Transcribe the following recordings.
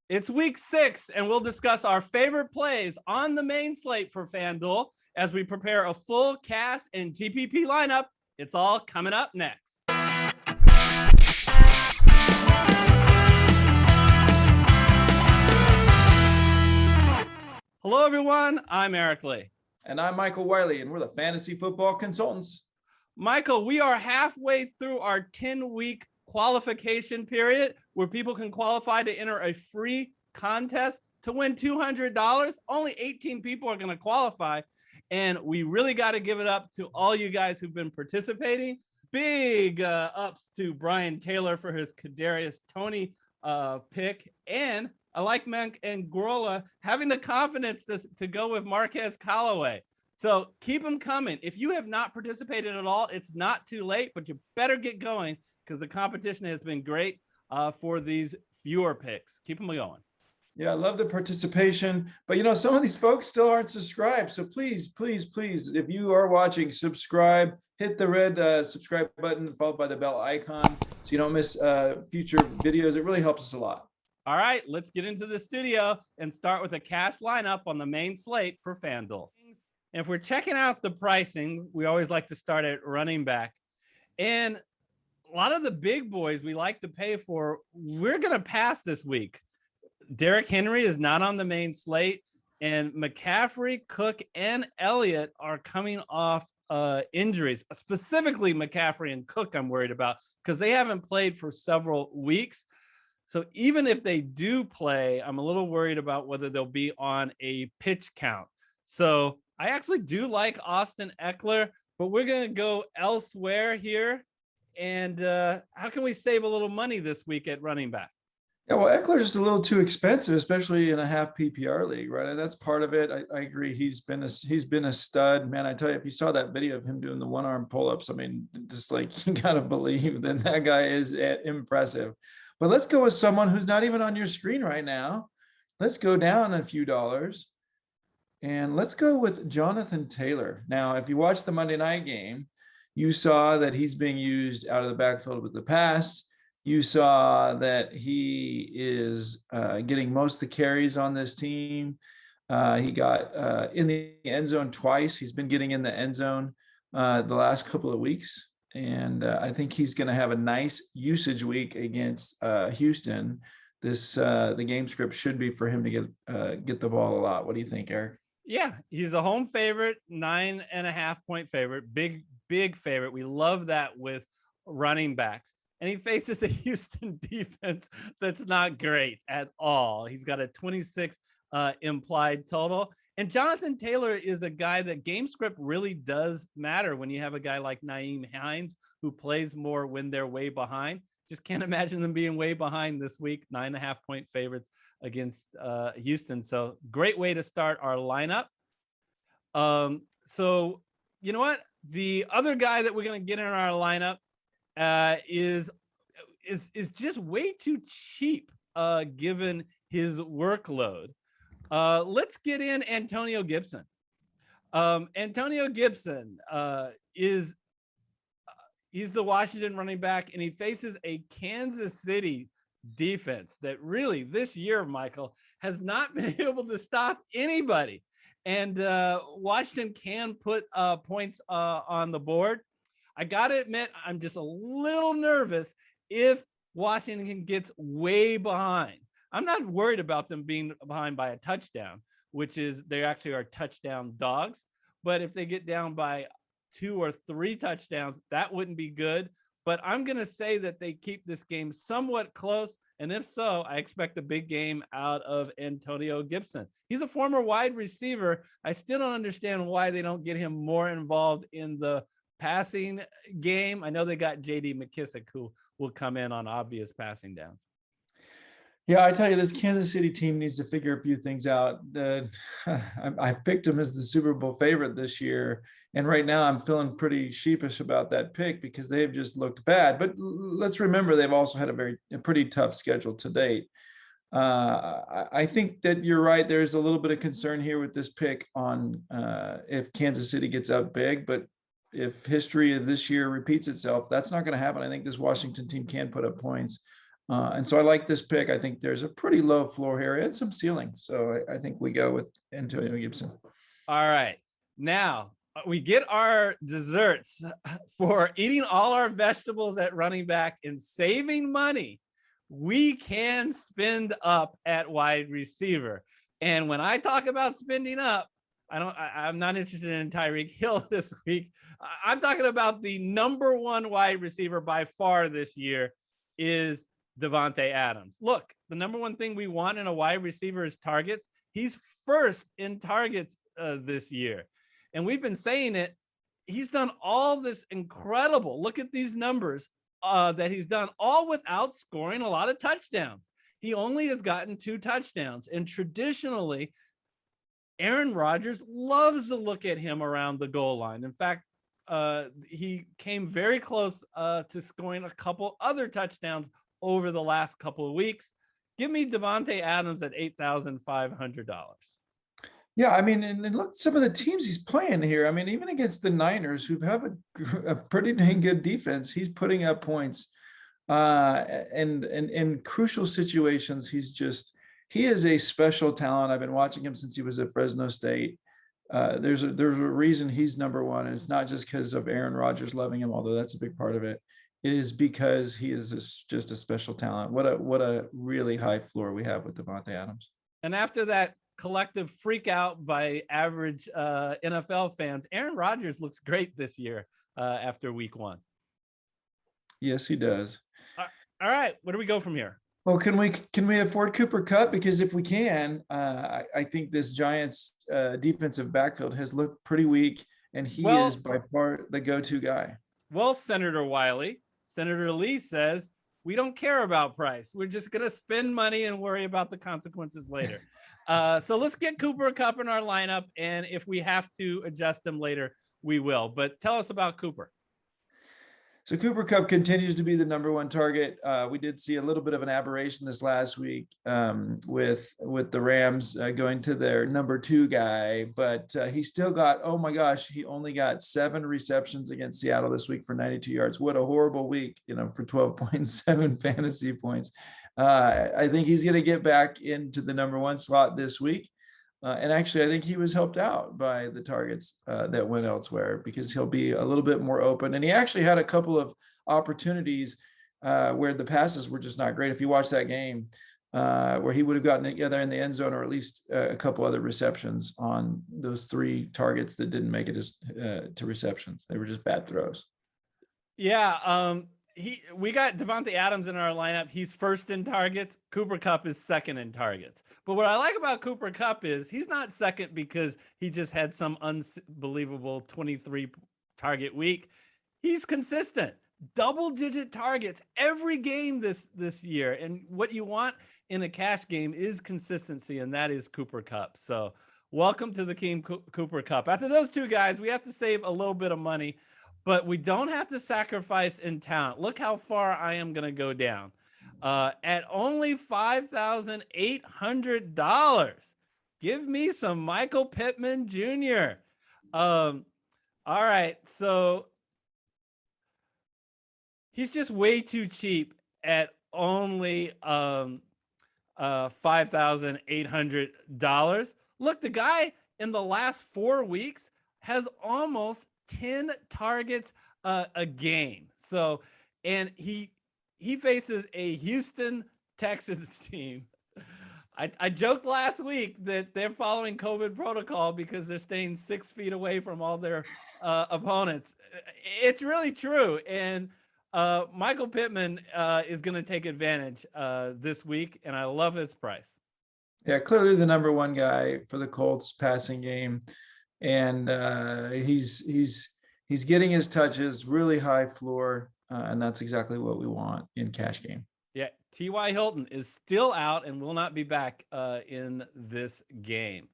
It's week 6, and we'll discuss our favorite plays on the main slate for FanDuel as we prepare a full cash and GPP lineup. It's all coming up next. Hello, everyone. I'm Eric Lee. And I'm Michael Wiley, and we're the Fantasy Football Consultants. Michael, we are halfway through our 10-week qualification period where people can qualify to enter a free contest to win $200. Only 18 people are going to qualify, and we really got to give it up to all you guys who've been participating. Big ups to Brian Taylor for his Kadarius Toney pick, and I like Mank and Grola having the confidence to go with Marquez Callaway. So keep them coming. If you have not participated at all, it's not too late, but you better get going because the competition has been great for these viewer picks. Keep them going. Yeah, I love the participation. But, some of these folks still aren't subscribed. So please, if you are watching, subscribe. Hit the red subscribe button followed by the bell icon so you don't miss future videos. It really helps us a lot. All right, let's get into the studio and start with a cash lineup on the main slate for FanDuel. And if we're checking out the pricing, we always like to start at running back. And a lot of the big boys we like to pay for, we're going to pass this week. Derrick Henry is not on the main slate, and McCaffrey, Cook, and Elliott are coming off injuries. Specifically, McCaffrey and Cook I'm worried about because they haven't played for several weeks. So even if they do play, I'm a little worried about whether they'll be on a pitch count. So I actually do like Austin Eckler, but we're going to go elsewhere here. And how can we save a little money this week at running back? Yeah, well, Eckler's just a little too expensive, especially in a half PPR league, right? And that's part of it. I agree. He's been a stud, man. I tell you, if you saw that video of him doing the one-arm pull-ups, I mean, just like you gotta believe that guy is impressive. But let's go with someone who's not even on your screen right now. Let's go down a few dollars, and let's go with Jonathan Taylor. Now, if you watch the Monday night game, you saw that he's being used out of the backfield with the pass. You saw that he is getting most of the carries on this team. He got in the end zone twice. He's been getting in the end zone the last couple of weeks. And I think he's going to have a nice usage week against Houston. The game script should be for him to get the ball a lot. What do you think, Eric? Yeah, he's a home favorite, 9.5 point favorite, big favorite. We love that with running backs. And he faces a Houston defense that's not great at all. He's got a 26 implied total. And Jonathan Taylor is a guy that game script really does matter when you have a guy like Nyheim Hines who plays more when they're way behind. Just can't imagine them being way behind this week, 9.5 point favorites against Houston. So great way to start our lineup. So you know what? The other guy that we're going to get in our lineup is just way too cheap given his workload. Let's get in Antonio Gibson. Antonio Gibson he's the Washington running back, and he faces a Kansas City defense that really this year, Michael, has not been able to stop anybody. And Washington can put points on the board. I got to admit, I'm just a little nervous if Washington gets way behind. I'm not worried about them being behind by a touchdown, which is they actually are touchdown dogs. But if they get down by 2 or 3 touchdowns, that wouldn't be good. But I'm going to say that they keep this game somewhat close. And if so, I expect a big game out of Antonio Gibson. He's a former wide receiver. I still don't understand why they don't get him more involved in the passing game. I know they got JD McKissick who will come in on obvious passing downs. Yeah, I tell you, this Kansas City team needs to figure a few things out. I picked them as the Super Bowl favorite this year, and right now I'm feeling pretty sheepish about that pick because they've just looked bad. But let's remember they've also had a pretty tough schedule to date. I think that you're right. There's a little bit of concern here with this pick on if Kansas City gets out big, but if history of this year repeats itself, that's not going to happen. I think this Washington team can put up points. And so I like this pick. I think there's a pretty low floor here and some ceiling. So I think we go with Antonio Gibson. All right. Now we get our desserts for eating all our vegetables at running back and saving money. We can spend up at wide receiver. And when I talk about spending up, I'm not interested in Tyreek Hill this week. I'm talking about the number one wide receiver by far this year is Davante Adams. Look, the number one thing we want in a wide receiver is targets. He's first in targets this year. And we've been saying it. He's done all this incredible. Look at these numbers that he's done, all without scoring a lot of touchdowns. He only has gotten 2 touchdowns. And traditionally, Aaron Rodgers loves to look at him around the goal line. In fact, he came very close to scoring a couple other touchdowns over the last couple of weeks. Give me Davante Adams at $8,500. Yeah, I mean, and look, some of the teams he's playing here. I mean, even against the Niners, who have a pretty dang good defense, he's putting up points. And in crucial situations, he is a special talent. I've been watching him since he was at Fresno State. There's a reason he's number one, and it's not just because of Aaron Rodgers loving him, although that's a big part of it. It is because he is just a special talent. What a really high floor we have with Davante Adams. And after that collective freak out by average NFL fans, Aaron Rodgers looks great this year after week 1. Yes, he does. All right, where do we go from here? Well, can we afford Cooper Kupp? Because if we can, I think this Giants defensive backfield has looked pretty weak, and he is by far the go-to guy. Well, Senator Wiley, Senator Lee says, we don't care about price. We're just going to spend money and worry about the consequences later. So let's get Cooper Kupp in our lineup. And if we have to adjust him later, we will. But tell us about Cooper. So Cooper Kupp continues to be the number one target. We did see a little bit of an aberration this last week with the Rams going to their number 2 guy, but he still got, oh my gosh, he only got 7 receptions against Seattle this week for 92 yards. What a horrible week, for 12.7 fantasy points. I think he's going to get back into the number 1 slot this week. And actually, I think he was helped out by the targets that went elsewhere because he'll be a little bit more open. And he actually had a couple of opportunities where the passes were just not great. If you watch that game where he would have gotten either in the end zone or at least a couple other receptions on those 3 targets that didn't make it to receptions. They were just bad throws. Yeah. We got Davante Adams in our lineup. He's first in targets. Cooper Kupp is second in targets. But what I like about Cooper Kupp is he's not second because he just had some unbelievable 23 target week. He's consistent, double-digit targets every game this year. And what you want in a cash game is consistency, and that is Cooper Kupp. So welcome to the team, Cooper Kupp. After those 2 guys, we have to save a little bit of money, but we don't have to sacrifice in talent. Look how far I am going to go down. At only $5,800. Give me some Michael Pittman Jr. All right, so he's just way too cheap at only $5,800. Look, the guy in the last 4 weeks has almost 10 targets a game. So, and he faces a Houston Texans team. I joked last week that they're following COVID protocol because they're staying 6 feet away from all their opponents. It's really true. And Michael Pittman is going to take advantage this week, and I love his price. Yeah, clearly the number 1 guy for the Colts passing game. And he's getting his touches, really high floor, and that's exactly what we want in cash game. Yeah, T.Y. Hilton is still out and will not be back in this game.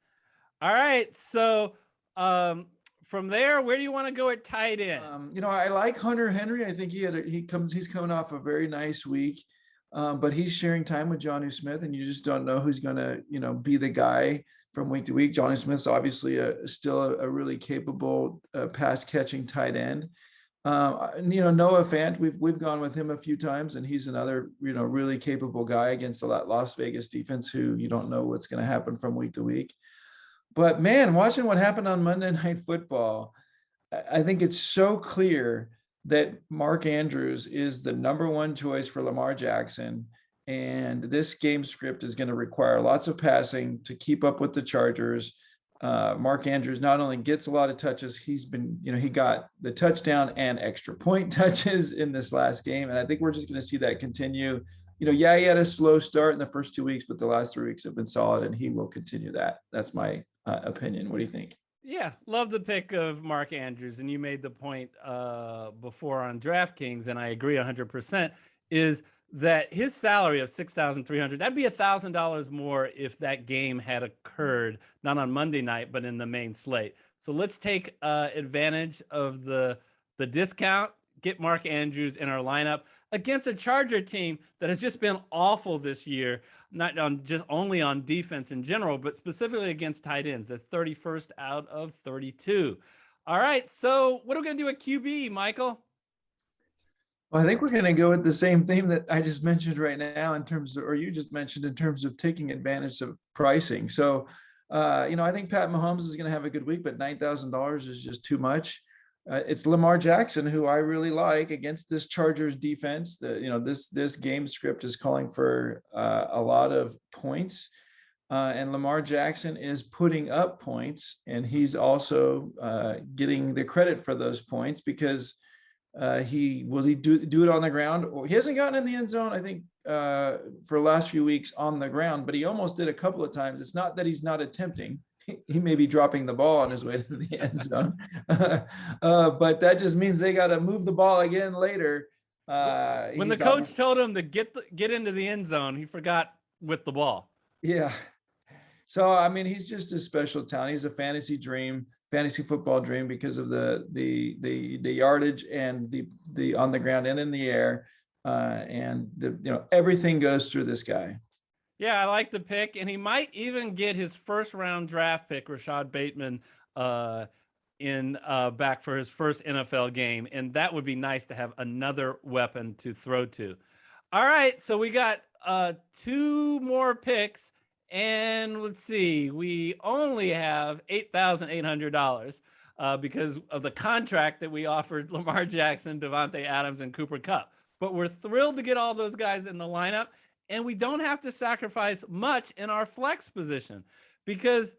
All right, so from there, where do you want to go at tight end? I like Hunter Henry. I think he's coming off a very nice week, but he's sharing time with Jonnu Smith, and you just don't know who's going to be the guy from week to week. Jonnu Smith's obviously still a really capable pass catching tight end. Noah Fant, we've gone with him a few times, and he's another really capable guy against a Las Vegas defense who you don't know what's going to happen from week to week. But man, watching what happened on Monday Night Football, I think it's so clear that Mark Andrews is the number one choice for Lamar Jackson. And this game script is going to require lots of passing to keep up with the Chargers. Mark Andrews not only gets a lot of touches, he's been, he got the touchdown and extra point touches in this last game. And I think we're just going to see that continue. He had a slow start in the first 2 weeks, but the last 3 weeks have been solid, and he will continue that. That's my opinion. What do you think? Yeah, love the pick of Mark Andrews. And you made the point before on DraftKings, and I agree 100%, is that his salary of $6,300, that'd be $1,000 more if that game had occurred, not on Monday night, but in the main slate. So let's take advantage of the discount, get Mark Andrews in our lineup against a Charger team that has just been awful this year, not on just only on defense in general, but specifically against tight ends. They're 31st out of 32. All right, so what are we going to do at QB, Michael? Well, I think we're going to go with the same theme that I just mentioned right now or you just mentioned in terms of taking advantage of pricing. So, I think Pat Mahomes is going to have a good week, but $9,000 is just too much. It's Lamar Jackson, who I really like against this Chargers defense. This game script is calling for a lot of points, and Lamar Jackson is putting up points, and he's also getting the credit for those points because he do it on the ground. He hasn't gotten in the end zone, I think, for the last few weeks on the ground, but he almost did a couple of times. It's not that he's not attempting. He may be dropping the ball on his way to the end zone, but that just means they got to move the ball again later. When the coach told him to get into the end zone, he forgot with the ball. Yeah. So, I mean, he's just a special talent. He's a fantasy football dream because of the yardage and the on the ground and in the air, and everything goes through this guy. Yeah, I like the pick, and he might even get his first round draft pick, Rashad Bateman, in back for his first NFL game, and that would be nice to have another weapon to throw to. All right, so we got 2 more picks, and let's see, we only have $8,800 because of the contract that we offered Lamar Jackson, Davante Adams, and Cooper Kupp. But we're thrilled to get all those guys in the lineup. And we don't have to sacrifice much in our flex position because,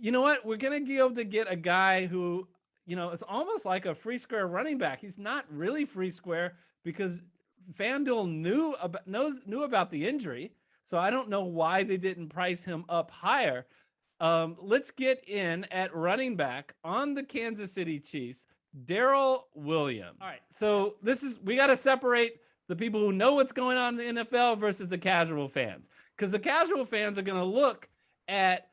you know what? We're going to be able to get a guy who, is almost like a free square running back. He's not really free square because FanDuel knew about the injury. So I don't know why they didn't price him up higher. Let's get in at running back on the Kansas City Chiefs, Darrell Williams. All right. So we got to separate the people who know what's going on in the NFL versus the casual fans. Because the casual fans are going to look at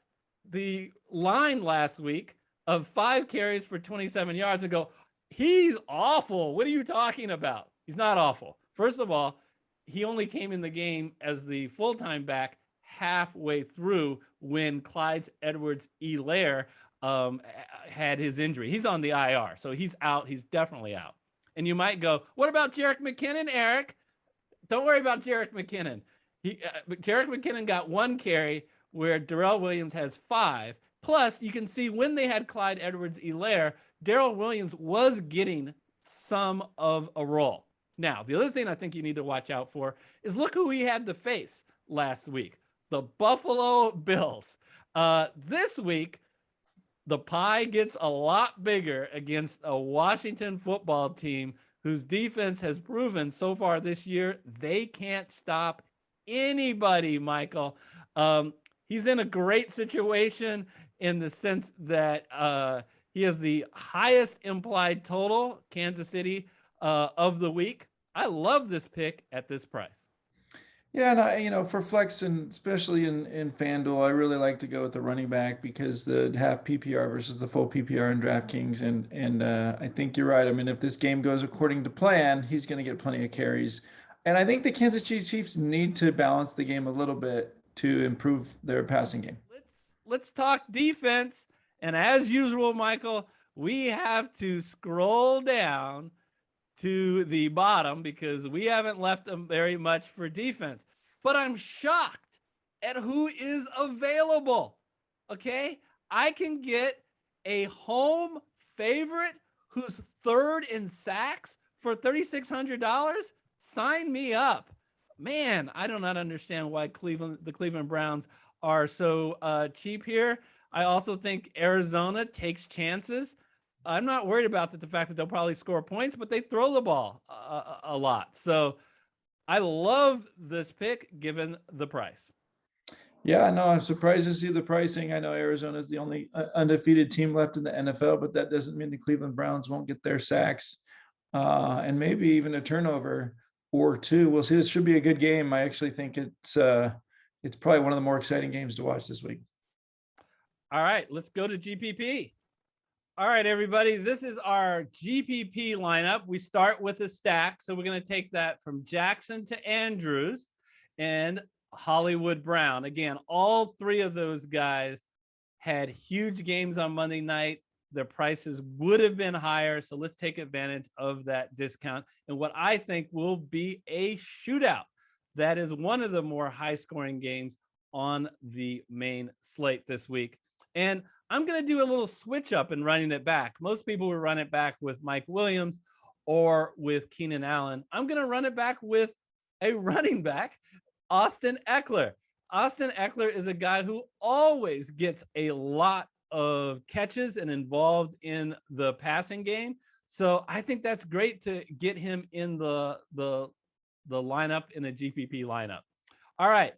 the line last week of 5 carries for 27 yards and go, he's awful. What are you talking about? He's not awful. First of all, he only came in the game as the full-time back halfway through when Clyde Edwards-Helaire had his injury. He's on the IR, so he's out. He's definitely out. And you might go, what about Jerick McKinnon, Eric? Don't worry about Jerick McKinnon. Jerick McKinnon got 1 carry where Darrell Williams has 5. Plus, you can see when they had Clyde Edwards-Helaire, Darrell Williams was getting some of a role. Now, the other thing I think you need to watch out for is look who he had to face last week, the Buffalo Bills. This week, the pie gets a lot bigger against a Washington football team whose defense has proven so far this year they can't stop anybody, Michael. He's in a great situation in the sense that he has the highest implied total, Kansas City, of the week. I love this pick at this price. Yeah, and for flex, and especially in FanDuel, I really like to go with the running back because the half PPR versus the full PPR in DraftKings, and I think you're right. I mean, if this game goes according to plan, he's going to get plenty of carries, and I think the Kansas City Chiefs need to balance the game a little bit to improve their passing game. Let's talk defense, and as usual, Michael, we have to scroll down to the bottom because we haven't left them very much for defense. But I'm shocked at who is available. Okay? I can get a home favorite who's third in sacks for $3,600. Sign me up. Man, I do not understand why the Cleveland Browns are so cheap here. I also think Arizona takes chances. I'm not worried about the fact that they'll probably score points, but they throw the ball a lot. So I love this pick given the price. Yeah, no, I'm surprised to see the pricing. I know Arizona is the only undefeated team left in the NFL, but that doesn't mean the Cleveland Browns won't get their sacks and maybe even a turnover or two. We'll see. This should be a good game. I actually think it's probably one of the more exciting games to watch this week. All right, let's go to GPP. All right, everybody, this is our GPP lineup. We start with a stack. So we're going to take that from Jackson to Andrews and Hollywood Brown. Again, all three of those guys had huge games on Monday night. Their prices would have been higher. So let's take advantage of that discount and what I think will be a shootout. That is one of the more high scoring games on the main slate this week. And I'm going to do a little switch up and running it back. Most people would run it back with Mike Williams or with Keenan Allen. I'm going to run it back with a running back, Austin Eckler. Austin Eckler is a guy who always gets a lot of catches and involved in the passing game. So I think that's great to get him in the lineup, in a GPP lineup. All right.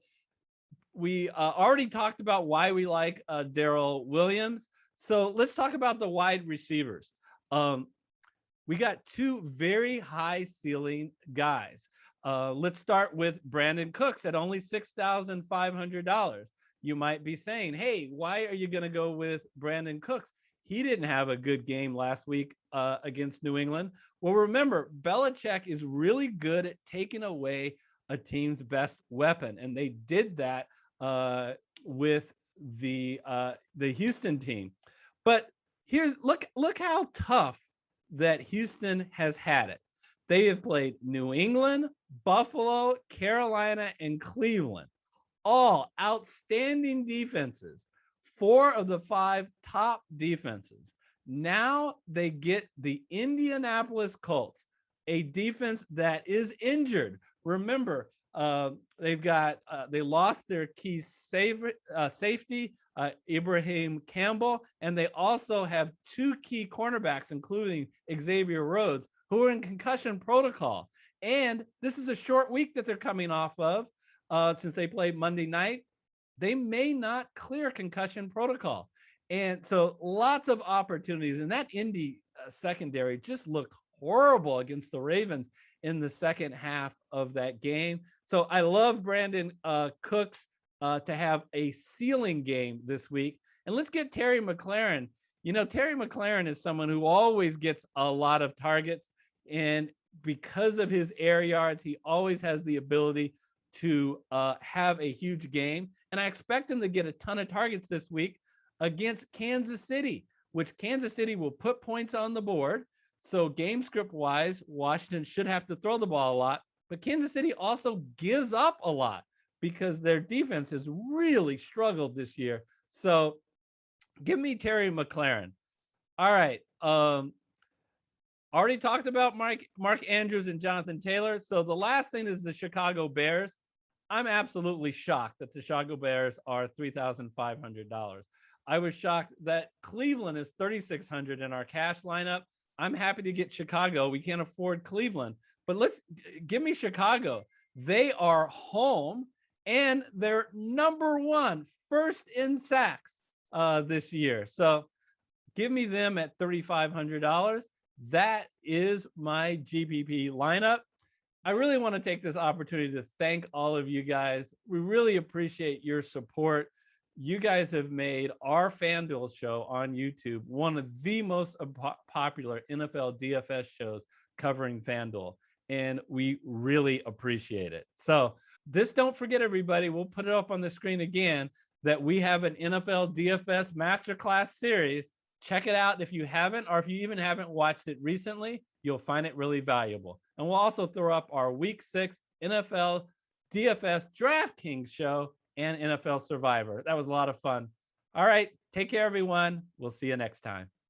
We already talked about why we like Darrell Williams. So let's talk about the wide receivers. We got two very high ceiling guys. Let's start with Brandon Cooks at only $6,500. You might be saying, hey, why are you going to go with Brandon Cooks? He didn't have a good game last week against New England. Well, remember, Belichick is really good at taking away a team's best weapon, and they did that with the Houston team. But look how tough that Houston has had it. They have played New England, Buffalo, Carolina, and Cleveland, all outstanding defenses, 4 of the 5 top defenses. Now they get the Indianapolis Colts, a defense that is injured. Remember, they lost their key safety, Ibrahim Campbell, and they also have 2 key cornerbacks, including Xavier Rhodes, who are in concussion protocol. And this is a short week that they're coming off of since they played Monday night. They may not clear concussion protocol. And so lots of opportunities. And that Indy secondary just looked horrible against the Ravens in the second half of that game. So I love Brandon Cooks to have a ceiling game this week. And let's get Terry McLaurin. You know, Terry McLaurin is someone who always gets a lot of targets. And because of his air yards, he always has the ability to have a huge game. And I expect him to get a ton of targets this week against Kansas City, which Kansas City will put points on the board. So game script wise, Washington should have to throw the ball a lot, but Kansas City also gives up a lot because their defense has really struggled this year. So give me Terry McLaurin. All right. Already talked about Mark Andrews and Jonathan Taylor. So the last thing is the Chicago Bears. I'm absolutely shocked that the Chicago Bears are $3,500. I was shocked that Cleveland is $3,600 in our cash lineup. I'm happy to get Chicago. We can't afford Cleveland, but give me Chicago. They are home and they're number 1, first in sacks this year. So give me them at $3,500. That is my GPP lineup. I really want to take this opportunity to thank all of you guys. We really appreciate your support. You guys have made our FanDuel show on YouTube one of the most popular NFL DFS shows covering FanDuel, and we really appreciate it. So don't forget, everybody, we'll put it up on the screen again, that we have an NFL DFS Masterclass series Check it out if you haven't, or if you even haven't watched it recently, you'll find it really valuable. And we'll also throw up our Week 6 NFL DFS DraftKings show and NFL Survivor. That was a lot of fun. All right, take care, everyone. We'll see you next time.